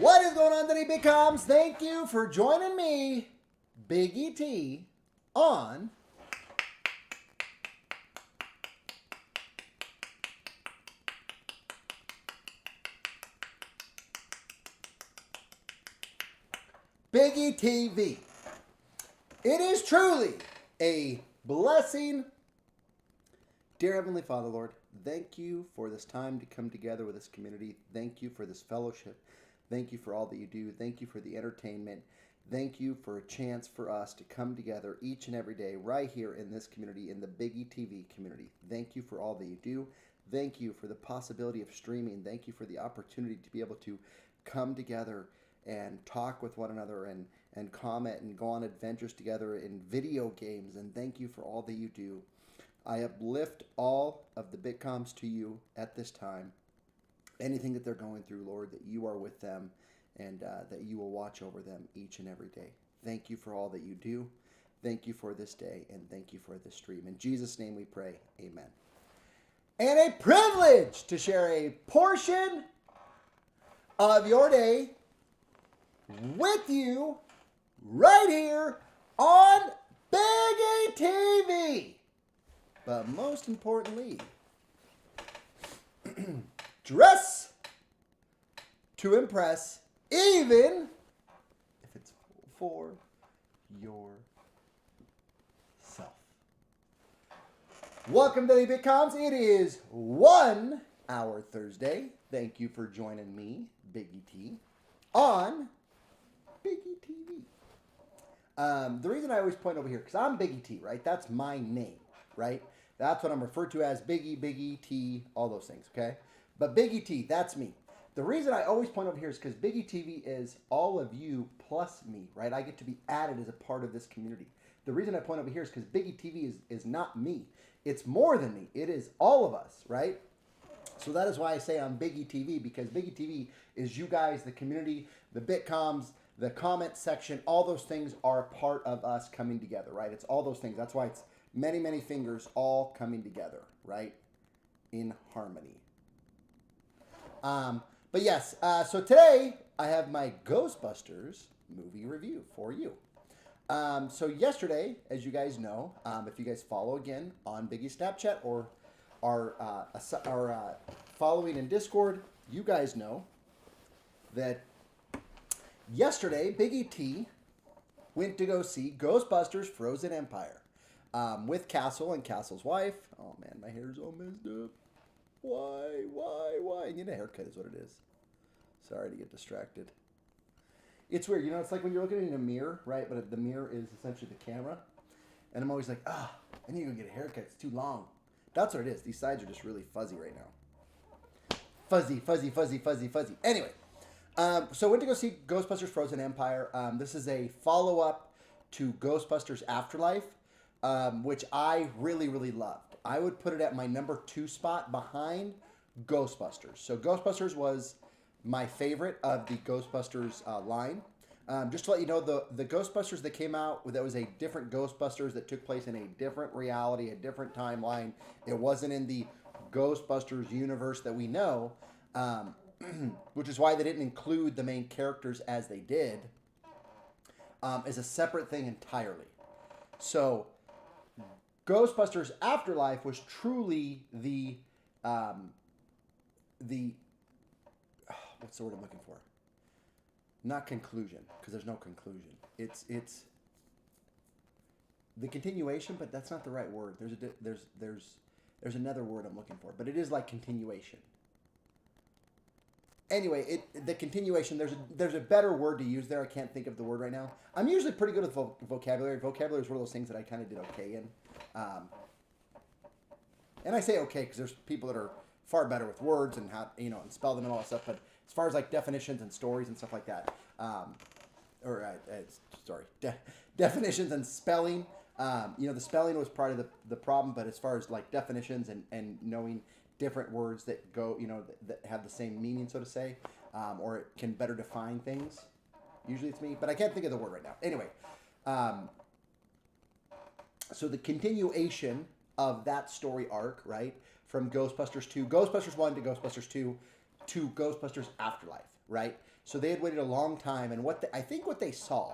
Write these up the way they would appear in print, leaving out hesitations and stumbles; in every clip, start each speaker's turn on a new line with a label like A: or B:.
A: What is going on today, BitCommS? Thank you for joining me, Biggy T, on Biggy TV. It is truly a blessing. Dear Heavenly Father, Lord, thank you for this time to come together with this community. Thank you for this fellowship. Thank you for all that you do. Thank you for the entertainment. Thank you for a chance for us to come together each and every day right here in this community, in the Biggy TV community. Thank you for all that you do. Thank you for the possibility of streaming. Thank you for the opportunity to be able to come together and talk with one another and comment and go on adventures together in video games. And thank you for all that you do. I uplift all of the BitCommS to you at this time. Anything that they're going through, Lord, that you are with them and that you will watch over them each and every day. Thank you for all that you do. Thank you for this day, and thank you for this stream. In Jesus' name we pray, amen. And a privilege to share a portion of your day with you right here on Biggy TV. But most importantly, dress to impress, even if it's for yourself. Welcome to the BitCommS. It is 1 hour Thursday. Thank you for joining me, Biggy T, on Biggy TV. The reason I always point over here, because I'm Biggy T, right? That's my name, right? That's what I'm referred to as, Biggy T, all those things, okay? But Biggy T, that's me. The reason I always point over here is because Biggy TV is all of you plus me, right? I get to be added as a part of this community. The reason I point over here is because Biggy TV is not me. It's more than me. It is all of us, right? So that is why I say I'm Biggy TV, because Biggy TV is you guys, the community, the BitCommS, the comment section, all those things are a part of us coming together, right? It's all those things. That's why it's many, many fingers all coming together, right? In harmony. But yes, so today I have my Ghostbusters movie review for you. So yesterday, as you guys know, if you guys follow again on Biggy Snapchat or are following in Discord, you guys know that yesterday Biggy T went to go see Ghostbusters Frozen Empire with Castle and Castle's wife. Oh man, my hair's all messed up. Why? I need a haircut is what it is. Sorry to get distracted. It's weird, you know, it's like when you're looking in a mirror, right? But the mirror is essentially the camera. And I'm always like, I need to go get a haircut. It's too long. That's what it is. These sides are just really fuzzy right now. Fuzzy. Anyway, so I went to go see Ghostbusters Frozen Empire. This is a follow-up to Ghostbusters Afterlife, which I really, really loved. I would put it at my number 2 spot behind Ghostbusters. So Ghostbusters was my favorite of the Ghostbusters line. Just to let you know, the Ghostbusters that came out, that was a different Ghostbusters that took place in a different reality, a different timeline. It wasn't in the Ghostbusters universe that we know, which is why they didn't include the main characters as they did, as a separate thing entirely. So Ghostbusters Afterlife was truly the what's the word I'm looking for? Not conclusion, because there's no conclusion. It's the continuation, but that's not the right word. There's another word I'm looking for, but it is like continuation. Anyway, the continuation. There's a better word to use there. I can't think of the word right now. I'm usually pretty good with vocabulary. Vocabulary is one of those things that I kind of did okay in. And I say okay because there's people that are far better with words and how, you know, and spell them and all that stuff. But as far as like definitions and stories and stuff like that, definitions and spelling, you know, the spelling was part of the problem. But as far as like definitions and knowing different words that go, you know, that have the same meaning, so to say, or it can better define things. Usually it's me, but I can't think of the word right now. Anyway, so the continuation of that story arc, right, from Ghostbusters 2, Ghostbusters 1 to Ghostbusters 2 to Ghostbusters Afterlife, right? So they had waited a long time, and I think what they saw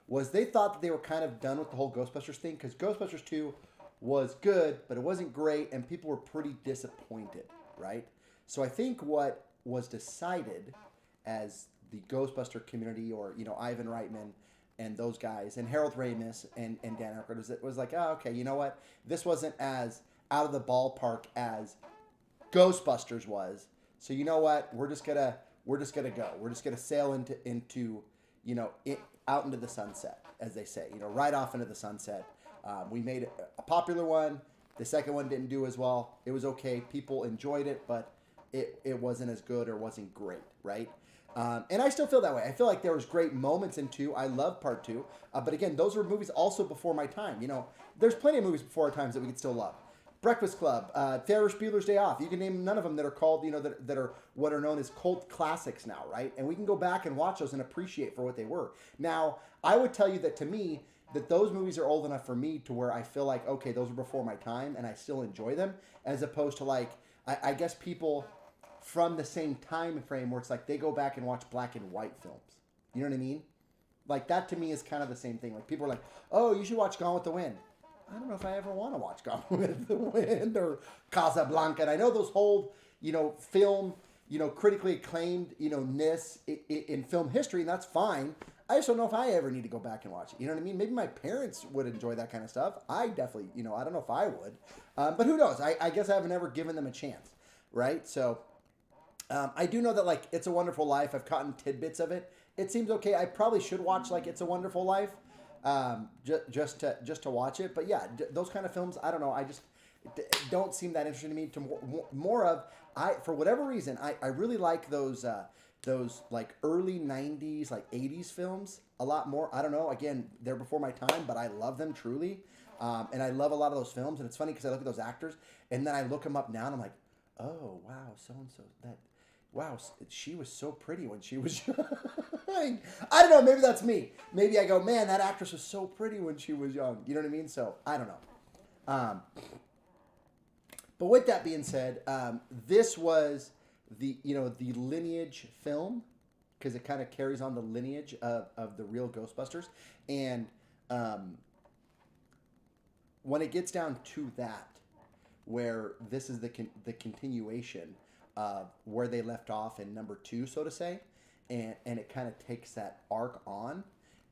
A: was they thought that they were kind of done with the whole Ghostbusters thing, because Ghostbusters 2 was good, but it wasn't great, and people were pretty disappointed, right? So I think what was decided as the Ghostbuster community, or Ivan Reitman and those guys, and Harold Ramis and Dan Aykroyd, was like, oh, okay, you know what? This wasn't as out of the ballpark as Ghostbusters was. So you know what? We're just gonna go. We're just gonna sail into out into the sunset, as they say. Right off into the sunset. We made a popular one. The second one didn't do as well. It was okay. People enjoyed it, but it wasn't as good or wasn't great, right? And I still feel that way. I feel like there was great moments in 2. I love part 2. But again, those were movies also before my time. There's plenty of movies before our times that we could still love. Breakfast Club, Ferris Bueller's Day Off. You can name none of them that are called, that are what are known as cult classics now, right? And we can go back and watch those and appreciate for what they were. Now, I would tell you that to me, that those movies are old enough for me to where I feel like, okay, those were before my time and I still enjoy them, as opposed to like, I guess people from the same time frame where it's like they go back and watch black and white films. You know what I mean? Like that to me is kind of the same thing. Like people are like, oh, you should watch Gone with the Wind. I don't know if I ever want to watch Gone with the Wind or Casablanca. And I know those hold, film, critically acclaimed, ness in film history, and that's fine. I just don't know if I ever need to go back and watch it. You know what I mean? Maybe my parents would enjoy that kind of stuff. I definitely, I don't know if I would. But who knows? I guess I haven't ever given them a chance, right? So I do know that, like, It's a Wonderful Life, I've caught tidbits of it. It seems okay. I probably should watch, like, It's a Wonderful Life. Just to watch it, but yeah, those kind of films, I don't know, I just don't seem that interesting to me. To more of, for whatever reason, I really like those like early 90s, like 80s films a lot more. I don't know, again, they're before my time, but I love them truly, and I love a lot of those films. And it's funny because I look at those actors and then I look them up now and I'm like, oh wow, so and so, that, wow, she was so pretty when she was young. I don't know, maybe that's me. Maybe I go, man, that actress was so pretty when she was young. You know what I mean? So, I don't know. But with that being said, this was the lineage film, because it kind of carries on the lineage of the real Ghostbusters. And when it gets down to that, where this is the continuation of where they left off in number 2, so to say, and it kind of takes that arc on.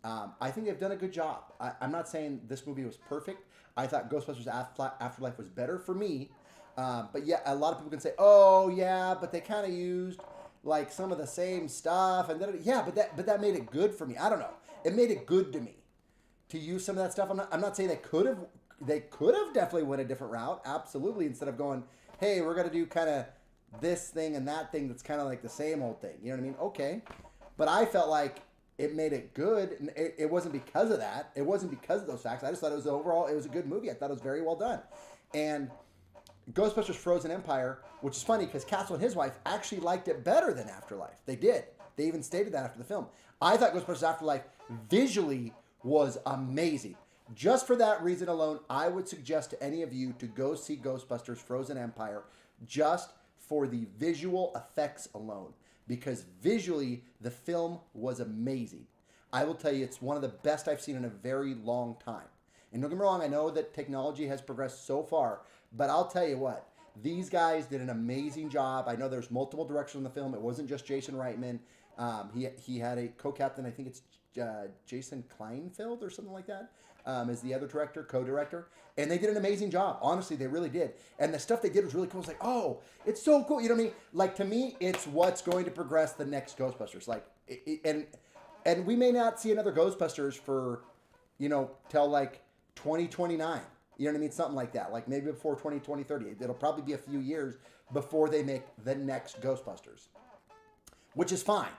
A: I think they've done a good job. I'm not saying this movie was perfect. I thought Ghostbusters Afterlife was better for me. But yeah, a lot of people can say, oh yeah, but they kind of used like some of the same stuff. And then, yeah, but that made it good for me. I don't know. It made it good to me to use some of that stuff. I'm not saying they could have definitely went a different route. Absolutely. Instead of going, hey, we're going to do kind of this thing and that thing that's kind of like the same old thing. You know what I mean? Okay. But I felt like it made it good. And it wasn't because of that. It wasn't because of those facts. I just thought it was a good movie. I thought it was very well done. And Ghostbusters Frozen Empire, which is funny because Castle and his wife actually liked it better than Afterlife. They did. They even stated that after the film. I thought Ghostbusters Afterlife visually was amazing. Just for that reason alone, I would suggest to any of you to go see Ghostbusters Frozen Empire just for the visual effects alone, because visually the film was amazing. I will tell you, it's one of the best I've seen in a very long time. And don't get me wrong, I know that technology has progressed so far, but I'll tell you what, these guys did an amazing job. I know there's multiple directions in the film. It wasn't just Jason Reitman. He had a co-captain, I think it's Jason Kleinfeld or something like that, as the other director, co-director. And they did an amazing job. Honestly, they really did. And the stuff they did was really cool. It's like, oh, it's so cool. You know what I mean? Like, to me, it's what's going to progress the next Ghostbusters. Like, and we may not see another Ghostbusters for, till like 2029. You know what I mean? Something like that. Like maybe before 2030. It'll probably be a few years before they make the next Ghostbusters, which is fine.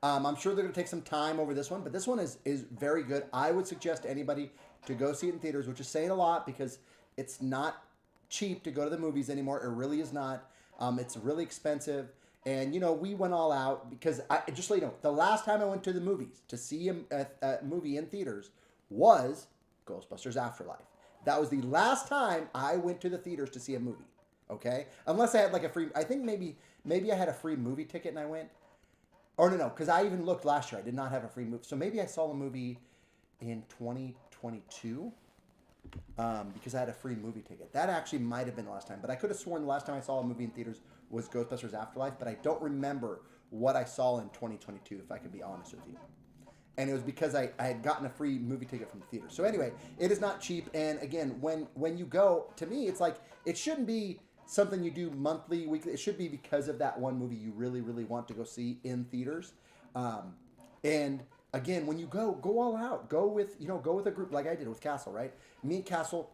A: I'm sure they're going to take some time over this one, but this one is very good. I would suggest to anybody to go see it in theaters, which is saying a lot because it's not cheap to go to the movies anymore. It really is not. It's really expensive. And, we went all out because, just so you know, the last time I went to the movies to see a movie in theaters was Ghostbusters Afterlife. That was the last time I went to the theaters to see a movie, okay? Unless I had like a free, I think maybe I had a free movie ticket and I went. Or no, because I even looked last year. I did not have a free movie. So maybe I saw a movie in 2022 because I had a free movie ticket. That actually might have been the last time. But I could have sworn the last time I saw a movie in theaters was Ghostbusters Afterlife. But I don't remember what I saw in 2022, if I could be honest with you. And it was because I had gotten a free movie ticket from the theater. So anyway, it is not cheap. And again, when you go, to me, it's like, it shouldn't be something you do monthly, weekly. It should be because of that one movie you really, really want to go see in theaters. And again, when you go all out. Go with a group like I did with Castle, right? Me and Castle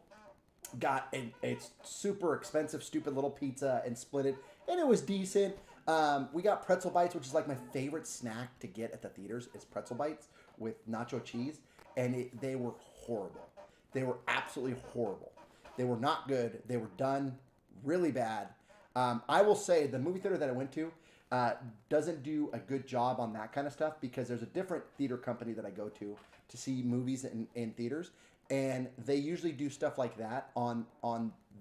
A: got a super expensive, stupid little pizza and split it. And it was decent. We got pretzel bites, which is like my favorite snack to get at the theaters, is pretzel bites with nacho cheese. And they were horrible. They were absolutely horrible. They were not good. They were done really bad. I will say the movie theater that I went to doesn't do a good job on that kind of stuff, because there's a different theater company that I go to see movies in theaters. And they usually do stuff like that on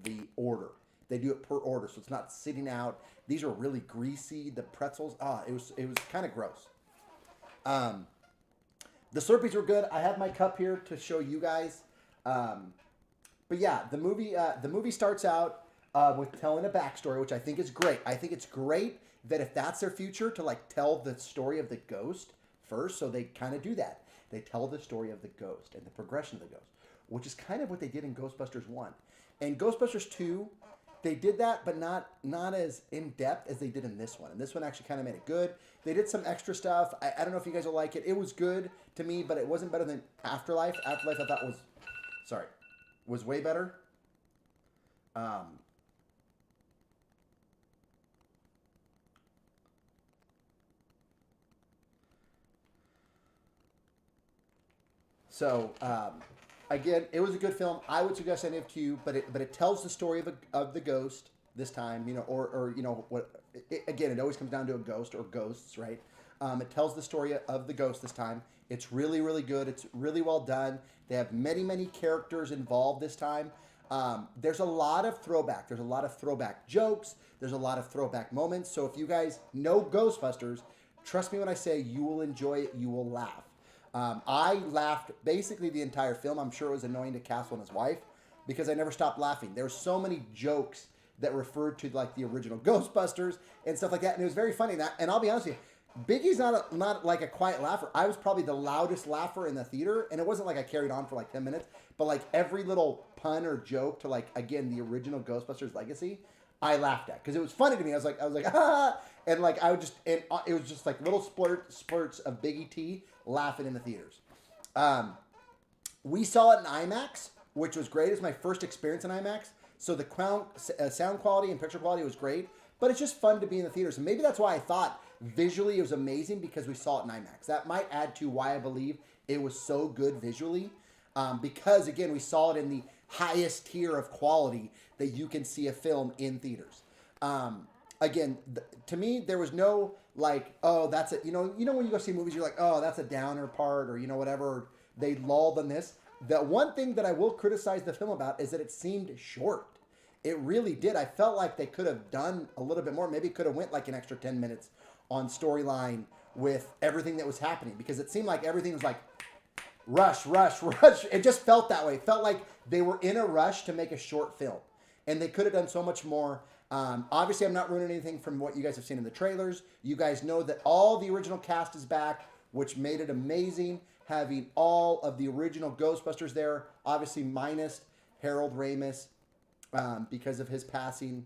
A: the order. They do it per order, so it's not sitting out. These are really greasy. The pretzels, it was kind of gross. The Slurpees were good. I have my cup here to show you guys. But yeah, the movie starts out with telling a backstory, which I think is great. I think it's great that if that's their future, to like tell the story of the ghost first. So they kind of do that. They tell the story of the ghost and the progression of the ghost, which is kind of what they did in Ghostbusters 1. And Ghostbusters 2, they did that, but not as in-depth as they did in this one. And this one actually kind of made it good. They did some extra stuff. I don't know if you guys will like it. It was good to me, but it wasn't better than Afterlife. Afterlife I thought was way better. Again, it was a good film. I would suggest any of it to you, but it tells the story of the ghost this time, or what. Again, it always comes down to a ghost or ghosts, right? It tells the story of the ghost this time. It's really, really good. It's really well done. They have many, many characters involved this time. There's a lot of throwback. There's a lot of throwback jokes. There's a lot of throwback moments. So if you guys know Ghostbusters, trust me when I say you will enjoy it. You will laugh. I laughed basically the entire film. I'm sure it was annoying to Castle and his wife because I never stopped laughing. There were so many jokes that referred to like the original Ghostbusters and stuff like that, and it was very funny. And I'll be honest with you, Biggie's not like a quiet laugher. I was probably the loudest laugher in the theater, and it wasn't like I carried on for like 10 minutes, but like every little pun or joke to like, again, the original Ghostbusters legacy, I laughed at because it was funny to me. I was like, ah, and like it was just like little spurts of Biggy T laughing in the theaters. We saw it in IMAX, which was great. It was my first experience in IMAX, so the sound quality and picture quality was great. But it's just fun to be in the theaters, and maybe that's why I thought visually it was amazing, because we saw it in IMAX. That might add to why I believe it was so good visually, because again, we saw it in the highest tier of quality that you can see a film in theaters. Again, to me, there was no like, oh, that's it. When you go see movies, you're like, oh, that's a downer part, or whatever. They lulled on this. The one thing that I will criticize the film about is that it seemed short. It really did. I felt like they could have done a little bit more. Maybe could have went like an extra 10 minutes on storyline with everything that was happening, because it seemed like everything was like rush. It just felt that way. It felt like they were in a rush to make a short film, and they could have done so much more. Obviously, I'm not ruining anything from what you guys have seen in the trailers. You guys know that all the original cast is back, which made it amazing, having all of the original Ghostbusters there, obviously minus Harold Ramis because of his passing.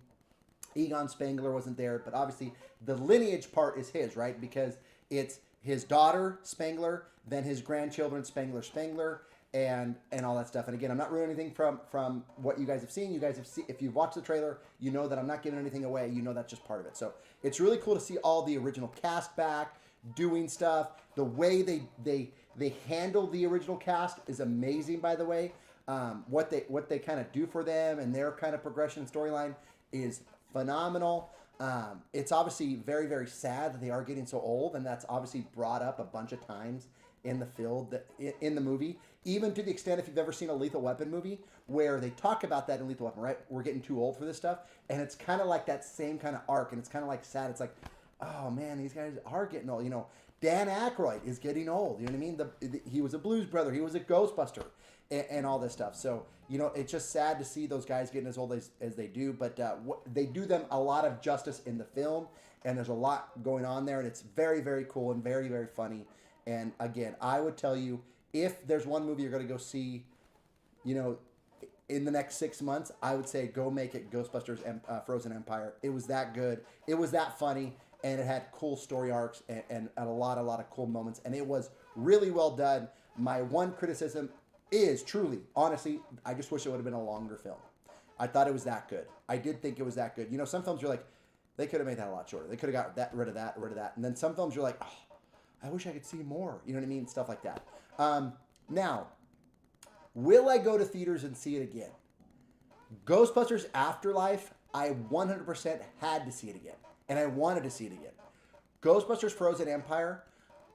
A: Egon Spengler wasn't there, but obviously the lineage part is his, right? Because it's his daughter, Spengler, then his grandchildren, Spengler, and all that stuff. And again, I'm not ruining anything from what you guys have seen. You guys have seen, if you've watched the trailer, you know that I'm not giving anything away. You know that's just part of it. So it's really cool to see all the original cast back doing stuff. The way they handle the original cast is amazing, by the way. What they kind of do for them and their kind of progression storyline is phenomenal. It's obviously very, very sad that they are getting so old, and that's obviously brought up a bunch of times in the movie, even to the extent, if you've ever seen a Lethal Weapon movie, where they talk about that in Lethal Weapon, right? We're getting too old for this stuff, and it's kind of like that same kind of arc, and it's kind of like sad. It's like, oh man, these guys are getting old. You know, Dan Aykroyd is getting old. You know what I mean? He was a Blues Brother. He was a Ghostbuster, and all this stuff. So you know, it's just sad to see those guys getting as old as they do. But they do them a lot of justice in the film, and there's a lot going on there, and it's very, very cool and very, very funny. And again, I would tell you, if there's one movie you're going to go see, you know, in the next 6 months, I would say go make it Ghostbusters Frozen Empire. It was that good. It was that funny. And it had cool story arcs and a lot of cool moments. And it was really well done. My one criticism is truly, honestly, I just wish it would have been a longer film. I thought it was that good. I did think it was that good. You know, some films you're like, they could have made that a lot shorter. They could have got rid of that. And then some films you're like, oh, I wish I could see more. You know what I mean? Stuff like that. Now, will I go to theaters and see it again? Ghostbusters Afterlife, I 100% had to see it again. And I wanted to see it again. Ghostbusters Frozen Empire,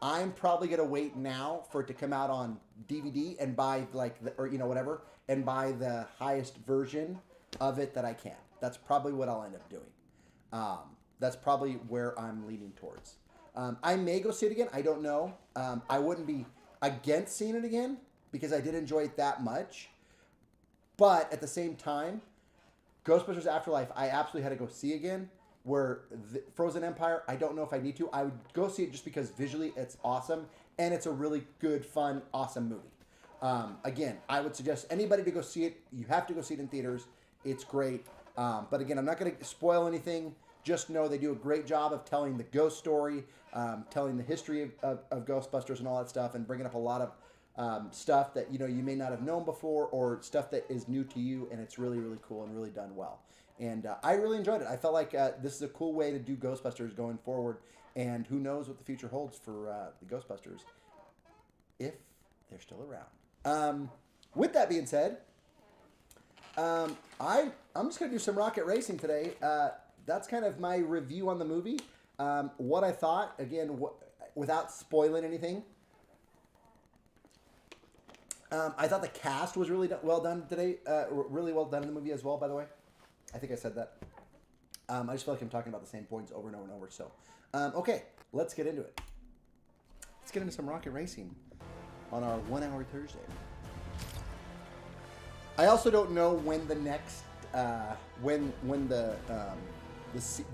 A: I'm probably going to wait now for it to come out on DVD and buy whatever, and buy the highest version of it that I can. That's probably what I'll end up doing. That's probably where I'm leaning towards. I may go see it again. I don't know. I wouldn't be against seeing it again because I did enjoy it that much. But at the same time, Ghostbusters Afterlife, I absolutely had to go see again. Where Frozen Empire, I don't know if I need to. I would go see it just because visually it's awesome and it's a really good, fun, awesome movie. Again, I would suggest anybody to go see it. You have to go see it in theaters. It's great. But again, I'm not going to spoil anything. Just know they do a great job of telling the ghost story, telling the history of Ghostbusters and all that stuff, and bringing up a lot of stuff that you may not have known before, or stuff that is new to you, and it's really, really cool and really done well. And I really enjoyed it. I felt like this is a cool way to do Ghostbusters going forward. And who knows what the future holds for the Ghostbusters if they're still around. With that being said, I'm just going to do some rocket racing today. That's kind of my review on the movie. What I thought, again, without spoiling anything. I thought the cast was really well done today. Really well done in the movie as well, by the way. I think I said that. I just feel like I'm talking about the same points over and over and over. So, okay, let's get into it. Let's get into some rocket racing on our 1 hour Thursday. I also don't know when the next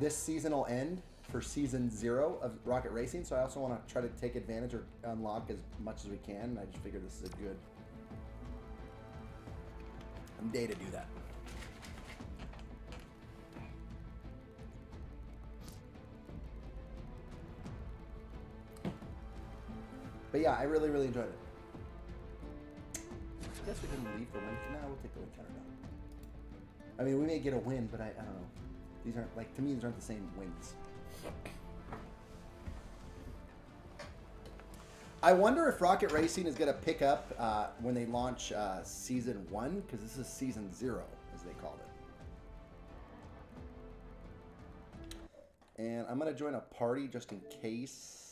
A: this season will end for season 0 of Rocket Racing. So I also want to try to take advantage or unlock as much as we can. And I just figured this is a good day to do that. But yeah, I really, really enjoyed it. I guess we didn't leave the win. No, we'll take the win counter down. I mean, we may get a win, but I don't know. These aren't, like, to me, these aren't the same wins. I wonder if Rocket Racing is going to pick up when they launch Season 1, because this is Season 0, as they called it. And I'm going to join a party just in case.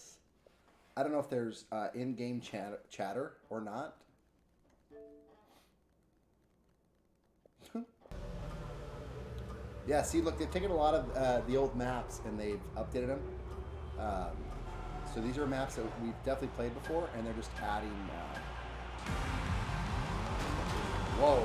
A: I don't know if there's in-game chatter or not. Yeah, see, look, they've taken a lot of the old maps and they've updated them. So these are maps that we've definitely played before, and they're just adding... Whoa.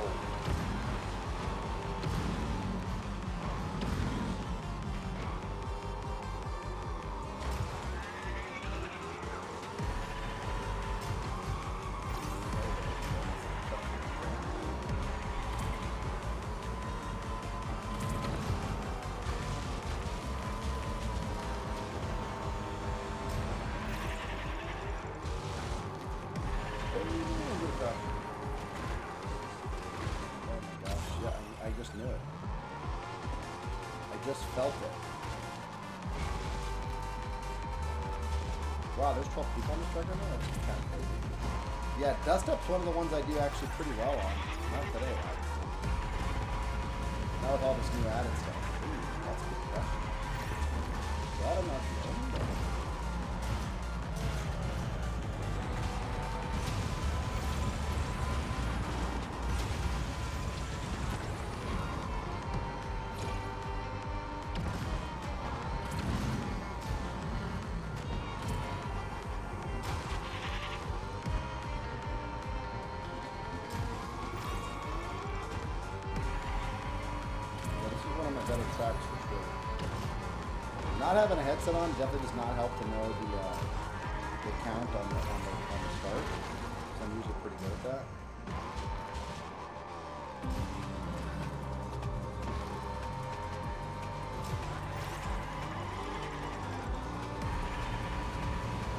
A: Just felt it. Wow, there's 12 people on this track right now? That's kind of crazy. Yeah, Dust Up's one of the ones I do actually pretty well on. Not today, obviously. Not with all this new added stuff. Ooh, that's a good question. Glad I'm not the only one. tracks for sure. Not having a headset on definitely does not help to know the count on the start. So I'm usually pretty good at that.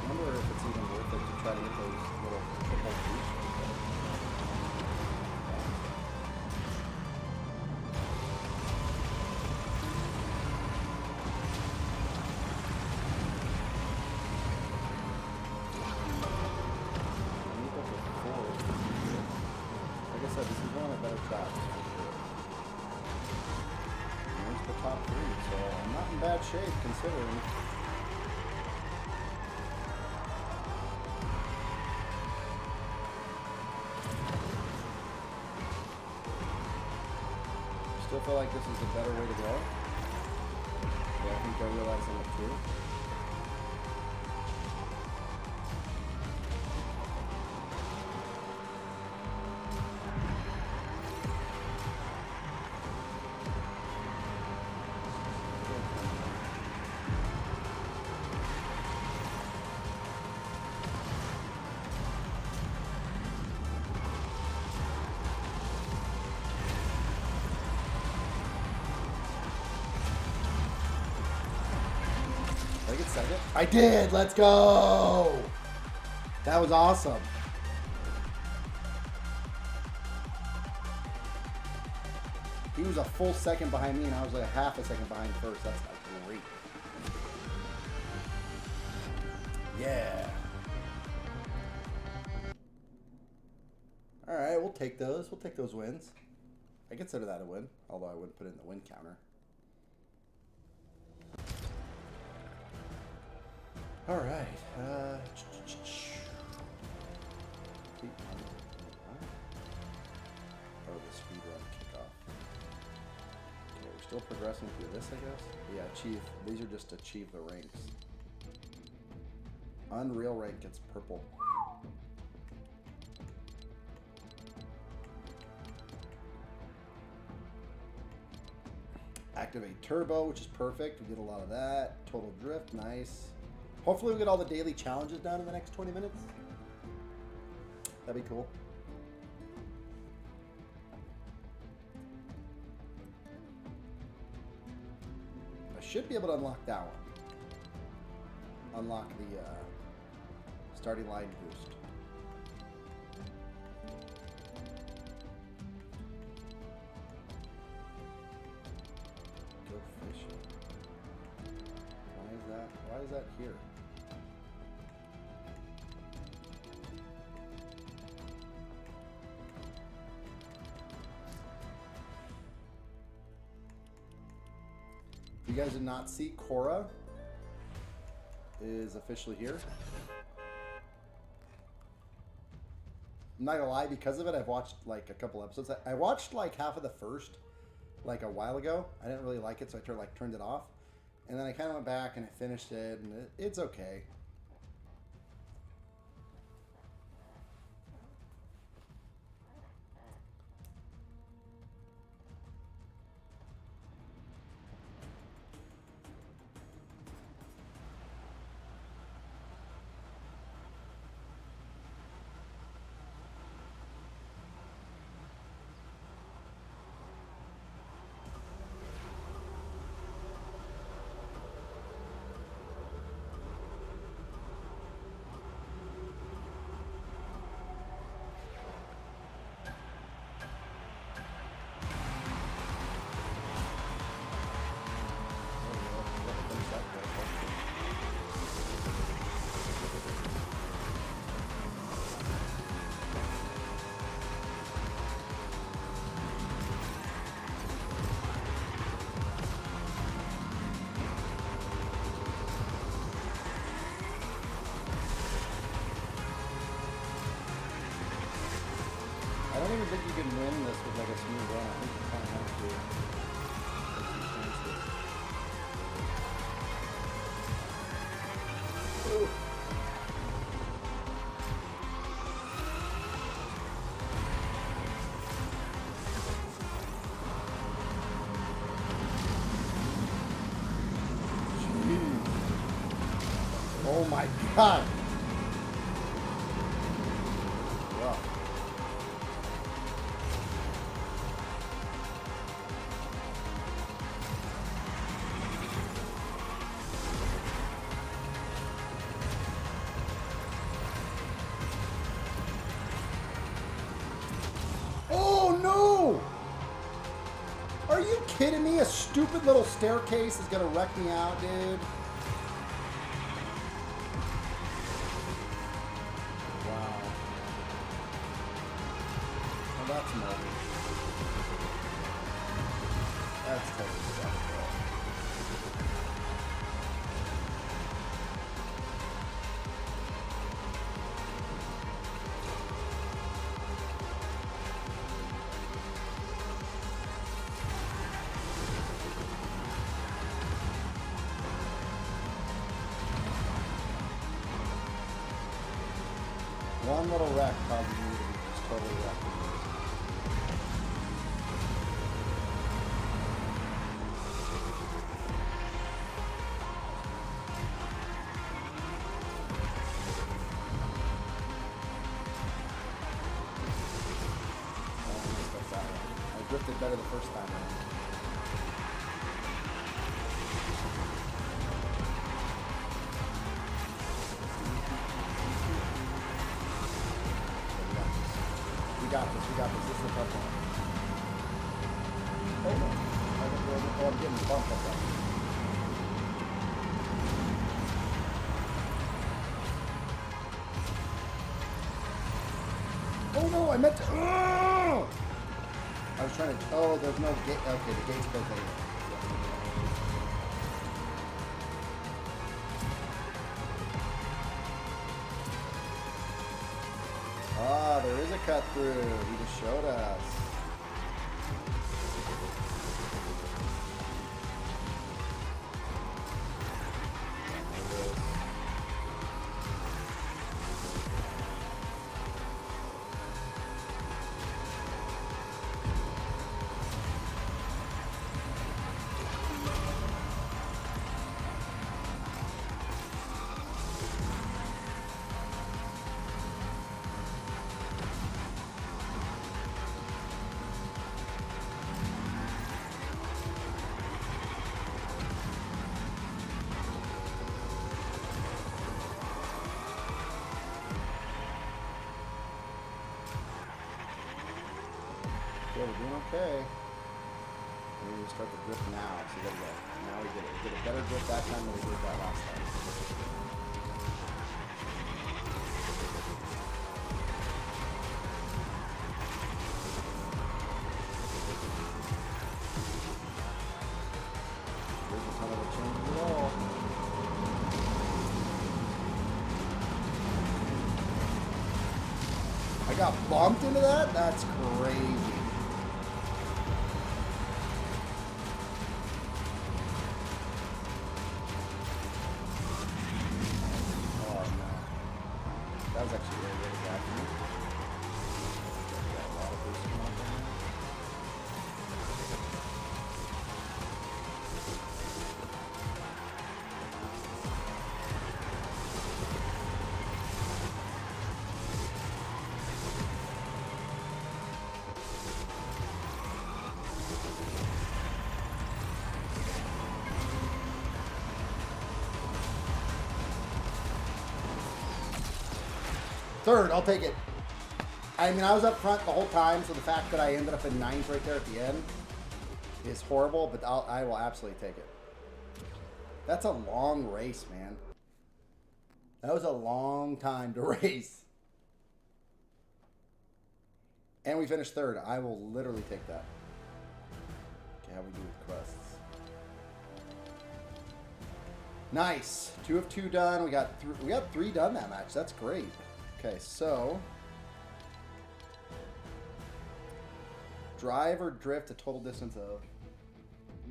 A: I wonder if it's even worth it to try to get those little football boosts. Bad shape considering. Still feel like this is a better way to go. Yeah, I think they're realizing it too. Did I get second? I did! Let's go! That was awesome. He was a full second behind me, and I was like a half a second behind first. That's great. Yeah. All right, we'll take those. We'll take those wins. I consider that a win, although I wouldn't put it in the win counter. All right. Oh, the speed run kickoff. Okay, we're still progressing through this, I guess. Yeah, achieve. These are just to achieve the ranks. Unreal rank gets purple. Activate turbo, which is perfect. We get a lot of that. Total drift, nice. Hopefully we get all the daily challenges done in the next 20 minutes. That'd be cool. I should be able to unlock that one. Unlock the starting line boost. Go fishing. Why is that? Why is that here? You guys did not see Korra is officially here. I'm not gonna lie, because of it, I've watched like a couple episodes. I watched like half of the first, like a while ago. I didn't really like it, so I turned it off. And then I kind of went back and I finished it, and it's okay. I don't even think you can win this with like a smooth run. I think you kind of have to take some chances. Ooh. Oh my god. Wow. Oh no! Are you kidding me? A stupid little staircase is gonna wreck me out, dude. Wow. Oh, that's nothing. That's totally sucky. One little wreck causes me to be just totally wrecked. I drifted better the first time around. We got this. This is the tough one. Oh no. Oh, I'm getting bumped up. Oh no, I meant to. Oh! I was trying to. Oh, there's no gate. Okay, the gate's built anyway. Ah, there is a cut through. He just showed us. Okay, we're doing okay. We need to start the drift now. So there we go. Now we get it. We did a better drift that time than we did that last time. Here's a ton of it changes at all. I got bumped into that? That's crazy. That was actually really, really bad for me. Got a lot of boost coming up there. Third, I'll take it. I mean, I was up front the whole time, so the fact that I ended up in ninth right there at the end is horrible, but I will absolutely take it. That's a long race, man. That was a long time to race. And we finished third. I will literally take that. Okay, how we do with crusts? Nice. 2 of 2 done. We got 3 done that match. That's great. Okay, so drive or drift a total distance of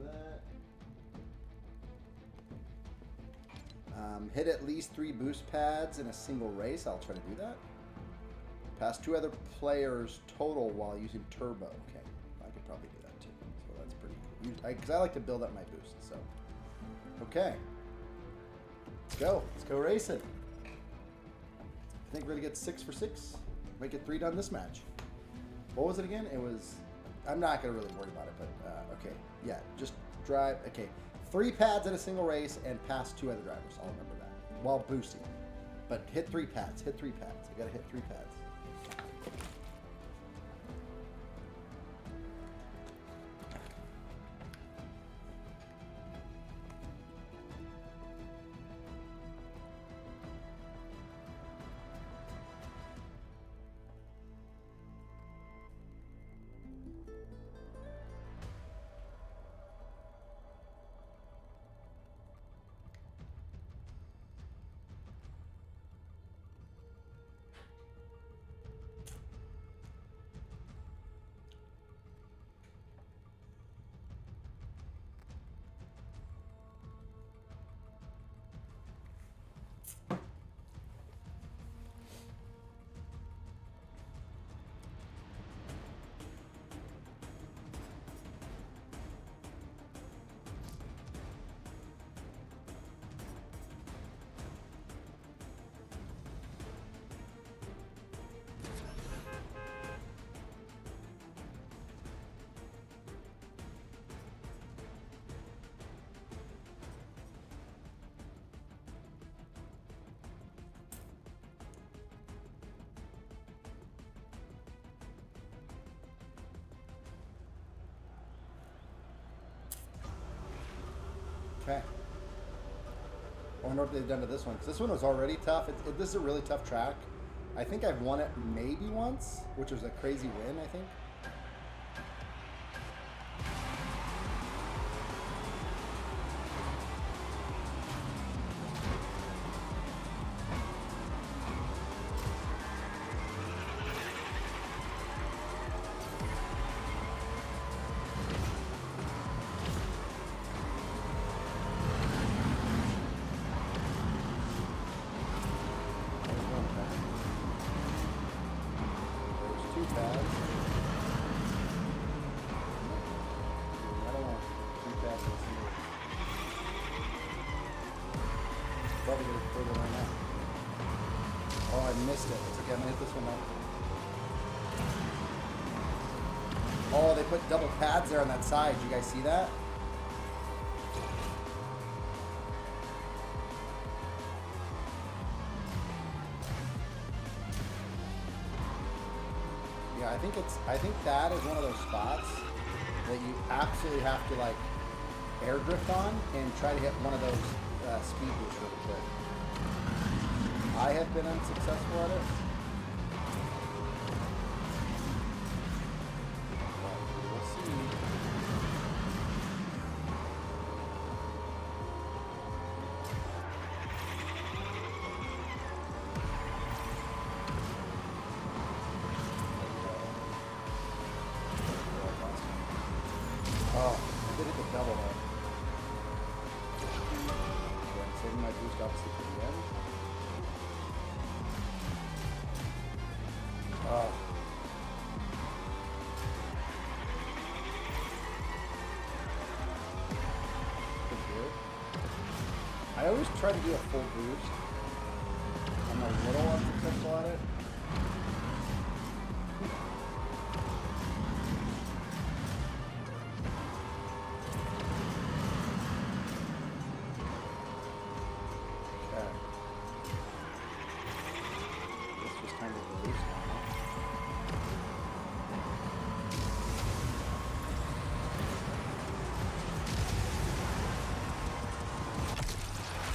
A: that. Hit at least 3 boost pads in a single race. I'll try to do that. Pass 2 other players total while using turbo. Okay, I could probably do that too. So that's pretty cool. Because I like to build up my boost. So, okay. Let's go racing. I think we're gonna get 6 for 6. Might get 3 done this match. What was it again? It was. I'm not gonna really worry about it, but okay. Yeah, just drive. Okay, 3 pads in a single race and pass 2 other drivers. I'll remember that while boosting. But hit 3 pads. Hit 3 pads. I gotta hit 3 pads. Okay. I wonder what they've done to this one, because this one was already tough. This is a really tough track. I think I've won it maybe once, which was a crazy win, I think. Oh, I missed it. It's okay, I'm gonna hit this one now. Oh, they put double pads there on that side. Did you guys see that? Yeah, I think that is one of those spots that you absolutely have to like air drift on and try to hit one of those speed boosts really quick. I have been unsuccessful at it. But we'll see. Oh, I did hit the double though. Okay, I'm saving my boost obviously for the end. Oh. I always try to do a full boost. I'm a little unsuccessful at it. Okay. This was kind of released now.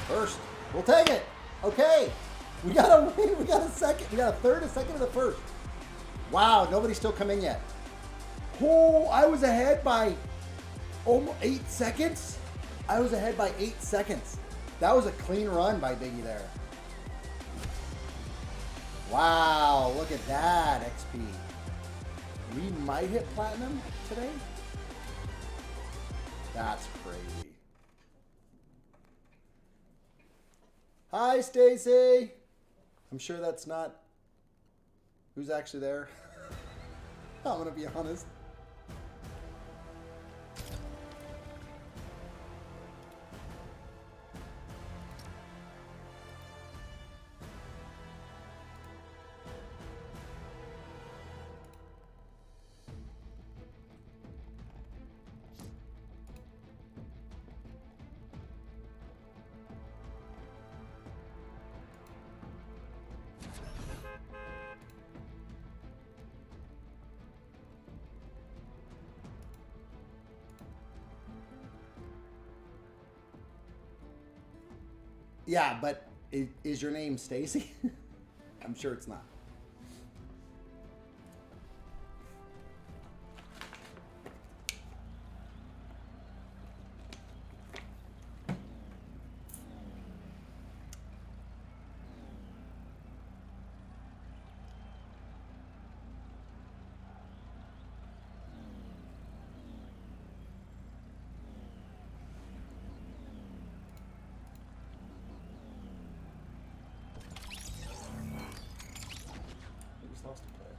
A: First, we'll take it. Okay, we got a second. We got a third, a second, and a first. Wow, nobody's still come in yet. Oh, I was ahead by almost 8 seconds. I was ahead by 8 seconds. That was a clean run by Biggy there. Wow, look at that XP. We might hit platinum today. That's crazy. Hi, Stacy. I'm sure that's not who's actually there. I'm gonna be honest. Yeah, but is your name Stacy? I'm sure it's not. We just lost a player.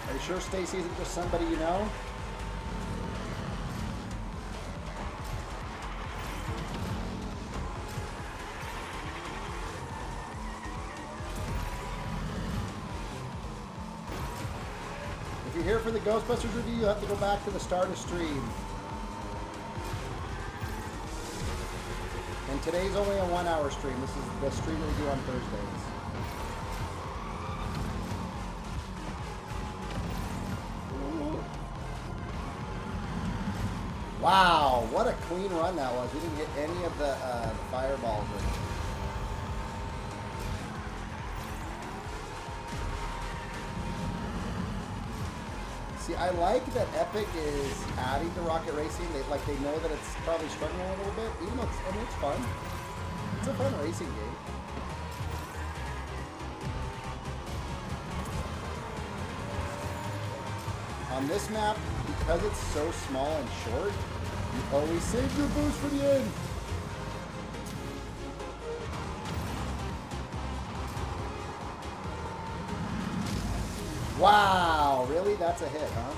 A: Are you sure Stacy isn't just somebody you know? If you're here for the Ghostbusters review, you have to go back to the start of stream. And today's only a 1 hour stream. This is the stream that we do on Thursdays. Wow, what a clean run that was. We didn't hit any of the fireballs. See, I like that Epic is adding to Rocket Racing. They know that it's probably struggling a little bit, even though it's fun. It's a fun racing game. On this map, because it's so small and short, you always save your boost for the end. Wow, really? That's a hit, huh?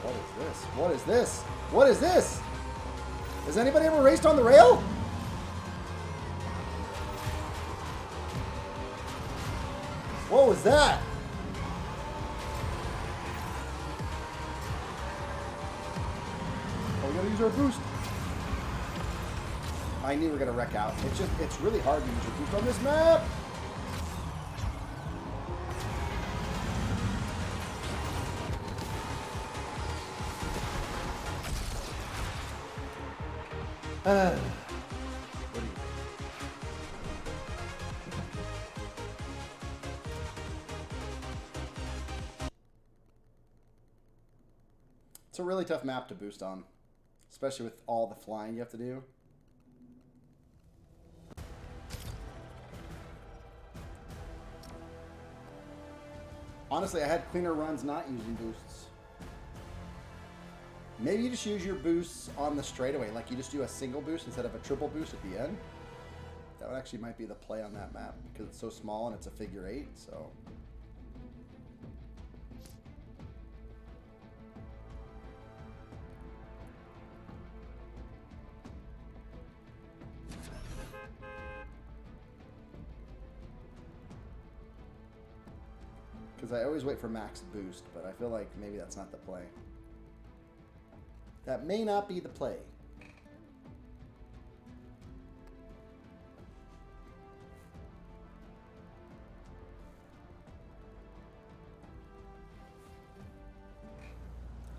A: What is this? What is this? What is this? Has anybody ever raced on the rail? What was that? Oh, we gotta use our boost. I knew we were gonna wreck out. It's really hard to use your boost on this map. What do you... It's a really tough map to boost on, especially with all the flying you have to do. Honestly, I had cleaner runs not using boosts. Maybe you just use your boosts on the straightaway, like you just do a single boost instead of a triple boost at the end. That actually might be the play on that map because it's so small and it's a figure 8, so. Because I always wait for max boost, but I feel like maybe that's not the play. That may not be the play.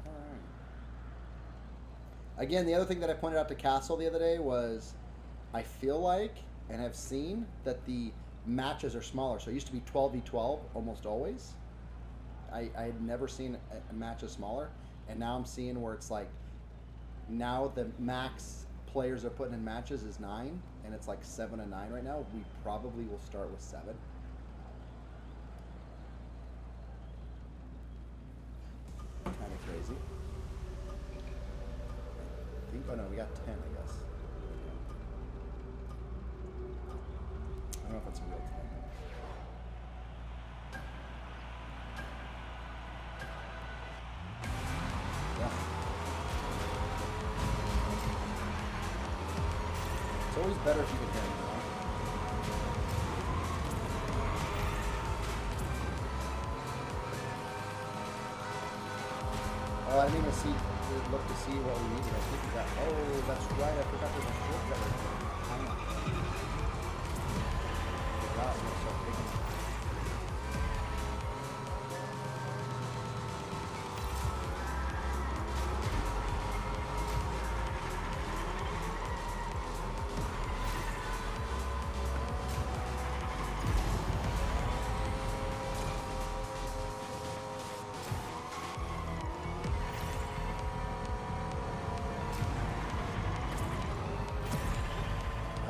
A: All right. Again, the other thing that I pointed out to Castle the other day was I feel like and have seen that the matches are smaller. So it used to be 12v12 almost always. I had never seen a match as smaller, and now I'm seeing where it's like now the max players are putting in matches is 9, and it's like 7 and 9 right now. We probably will start with 7. Kind of crazy. I think, oh no, we got 10, I guess. I don't know if it's a real 10. Yeah. always better if you can hear him, you know? Oh, I didn't even look to see what we needed. I think we got, oh, that's right. I forgot there's a shortcut right there. Hang on. Forgot, I'm gonna start picking it.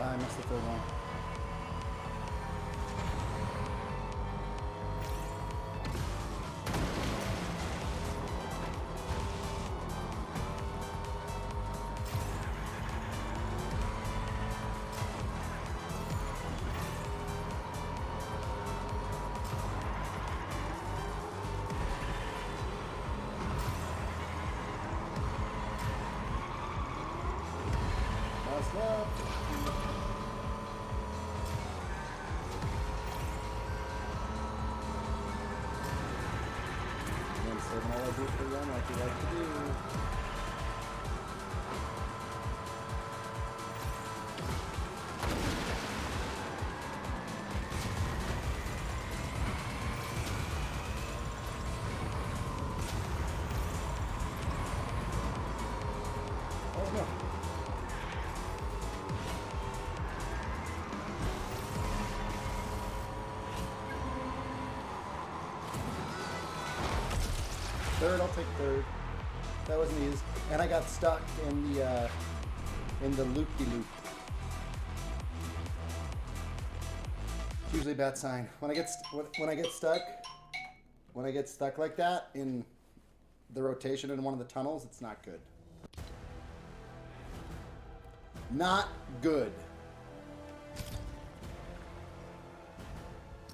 A: I missed the third one. Last left. Saving all our boots for run like we like to do. Oh no. Third, I'll take third. That wasn't easy. And I got stuck in the loop-de-loop. It's usually a bad sign. When I get stuck like that in the rotation in one of the tunnels, it's not good. Not good.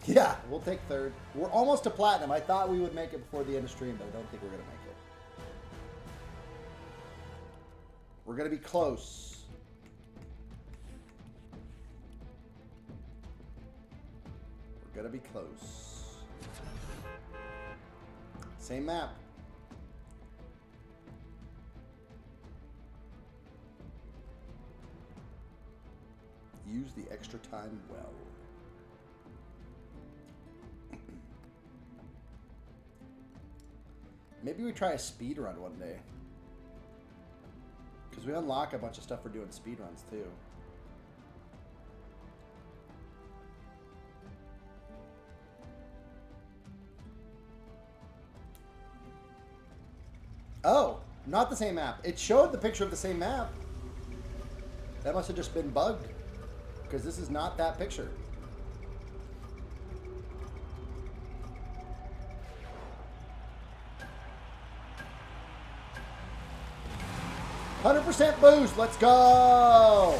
A: Yeah, we'll take third. We're almost to platinum. I thought we would make it before the end of stream, but I don't think we're going to make it. We're going to be close. We're going to be close. Same map. Use the extra time well. Maybe we try a speed run one day. Because we unlock a bunch of stuff for doing speed runs too. Oh, not the same map. It showed the picture of the same map. That must have just been bugged. Because this is not that picture. 100% boost. Let's go.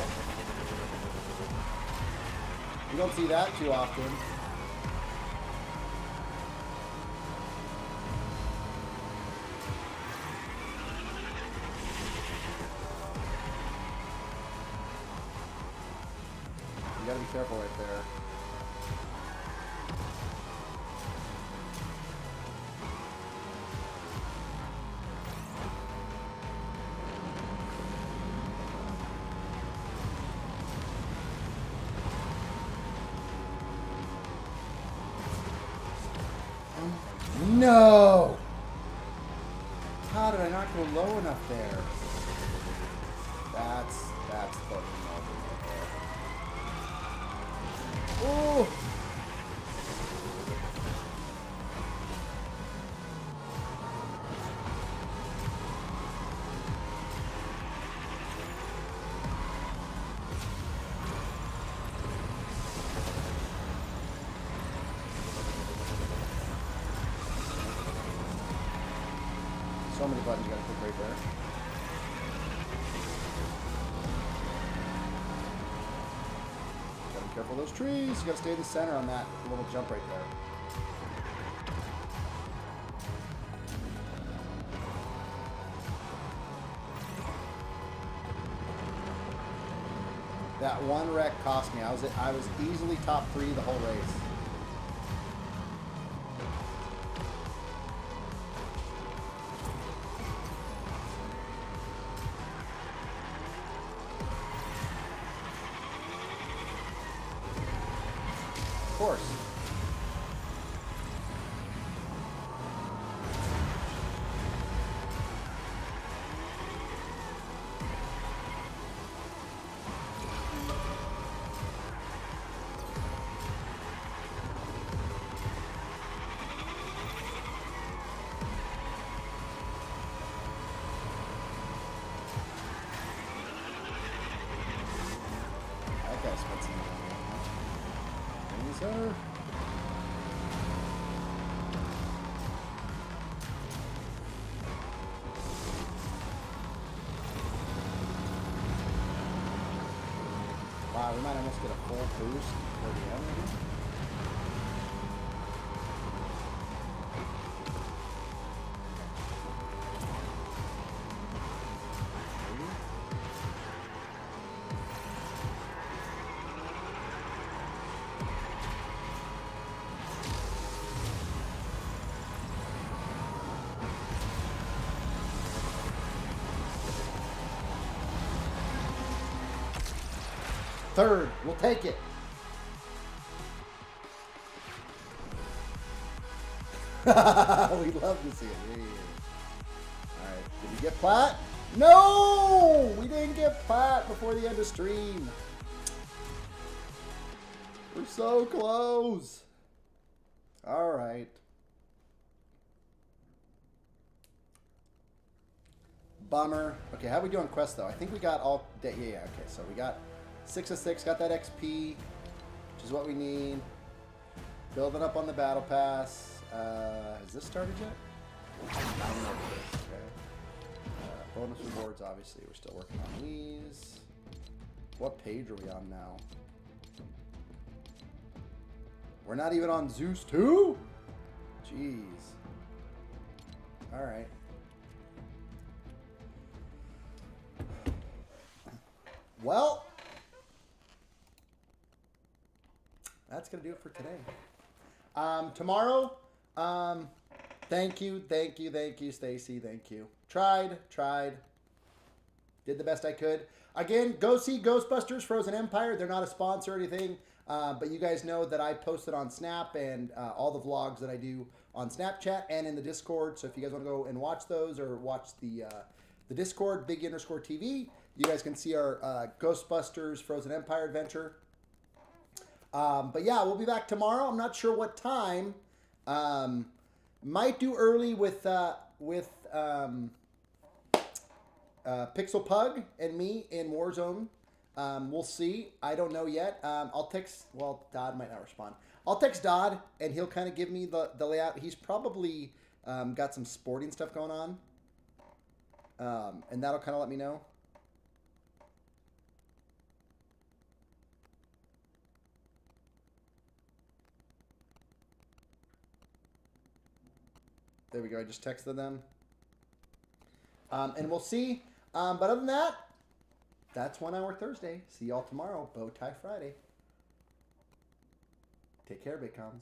A: You don't see that too often. You gotta be careful right there. No! How did I not go low enough there? That's fucking lovely right there. Oh! So many buttons you gotta click right there. Gotta be careful of those trees. You gotta stay in the center on that little jump right there. That one wreck cost me. I was easily top 3 the whole race. Of course. That guy spent some money on that. Sir. Wow, we might almost get a full boost for the end. Third, we'll take it. We love to see it. Yeah. All right, did we get plat? No, we didn't get plat before the end of stream. We're so close. All right. Bummer. Okay, how we do on quest though? I think we got all. Yeah. Okay, so we got 6 of 6. Got that XP, which is what we need. Building up on the battle pass. Has this started yet? I don't know if it is. Okay. Bonus rewards. Obviously, we're still working on these. What page are we on now? We're not even on Zeus 2? Jeez. All right. Well, that's going to do it for today. Tomorrow, thank you, Stacy. Thank you. Tried. Did the best I could. Again, go see Ghostbusters Frozen Empire. They're not a sponsor or anything, but you guys know that I posted on Snap and all the vlogs that I do on Snapchat and in the Discord. So if you guys want to go and watch those or watch the Discord, Biggy_TV, you guys can see our Ghostbusters Frozen Empire adventure. But yeah, we'll be back tomorrow. I'm not sure what time. Might do early with Pixel Pug and me in Warzone. We'll see. I don't know yet. I'll text. Well, Dodd might not respond. I'll text Dodd and he'll kind of give me the layout. He's probably got some sporting stuff going on, and that'll kind of let me know. There we go. I just texted them. And we'll see. But other than that, that's 1 hour Thursday. See y'all tomorrow. Bow tie Friday. Take care, BITCOMMS.